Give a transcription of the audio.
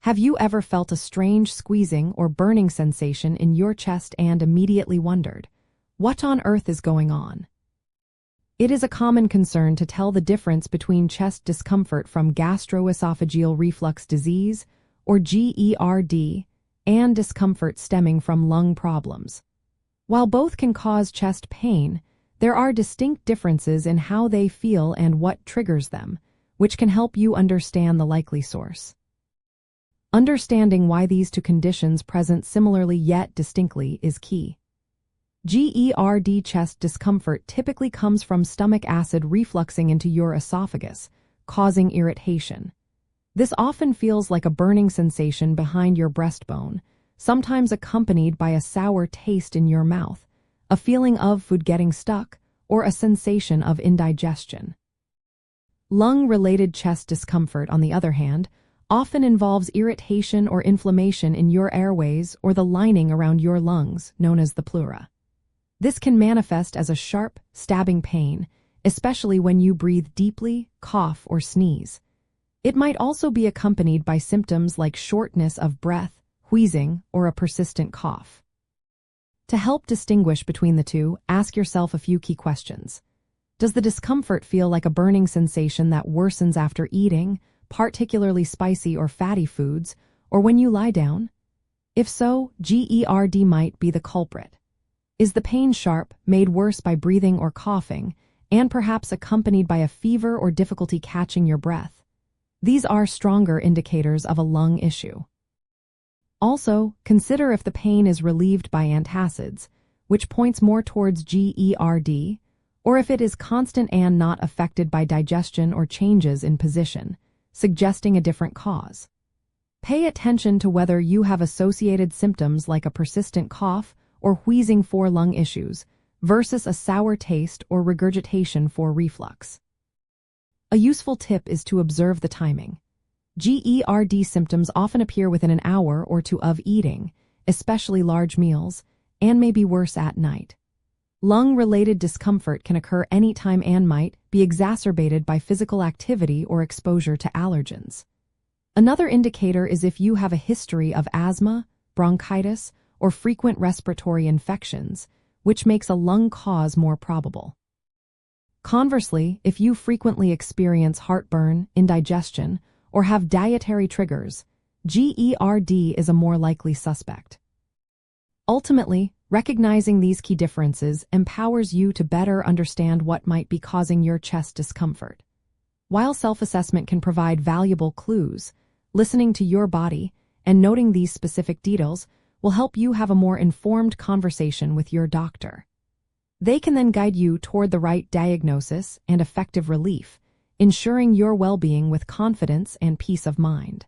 Have you ever felt a strange squeezing or burning sensation in your chest and immediately wondered, what on earth is going on? It is a common concern to tell the difference between chest discomfort from gastroesophageal reflux disease, or GERD, and discomfort stemming from lung problems. While both can cause chest pain, there are distinct differences in how they feel and what triggers them, which can help you understand the likely source. Understanding why these two conditions present similarly yet distinctly is key. GERD chest discomfort typically comes from stomach acid refluxing into your esophagus, causing irritation. This often feels like a burning sensation behind your breastbone, sometimes accompanied by a sour taste in your mouth, a feeling of food getting stuck, or a sensation of indigestion. Lung-related chest discomfort, on the other hand, often involves irritation or inflammation in your airways or the lining around your lungs, known as the pleura. This can manifest as a sharp, stabbing pain, especially when you breathe deeply, cough, or sneeze. It might also be accompanied by symptoms like shortness of breath, wheezing, or a persistent cough. To help distinguish between the two, ask yourself a few key questions. Does the discomfort feel like a burning sensation that worsens after eating, particularly spicy or fatty foods, or when you lie down? If so, GERD might be the culprit. Is the pain sharp, made worse by breathing or coughing, and perhaps accompanied by a fever or difficulty catching your breath? These are stronger indicators of a lung issue. Also, consider if the pain is relieved by antacids, which points more towards GERD, or if it is constant and not affected by digestion or changes in position, suggesting a different cause. Pay attention to whether you have associated symptoms like a persistent cough or wheezing for lung issues versus a sour taste or regurgitation for reflux. A useful tip is to observe the timing. GERD symptoms often appear within an hour or two of eating, especially large meals, and may be worse at night. Lung-related discomfort can occur anytime and might be exacerbated by physical activity or exposure to allergens. Another indicator is if you have a history of asthma, bronchitis, or frequent respiratory infections, which makes a lung cause more probable. Conversely, if you frequently experience heartburn, indigestion, or have dietary triggers, GERD is a more likely suspect. Ultimately, recognizing these key differences empowers you to better understand what might be causing your chest discomfort. While self-assessment can provide valuable clues, listening to your body and noting these specific details will help you have a more informed conversation with your doctor. They can then guide you toward the right diagnosis and effective relief, ensuring your well-being with confidence and peace of mind.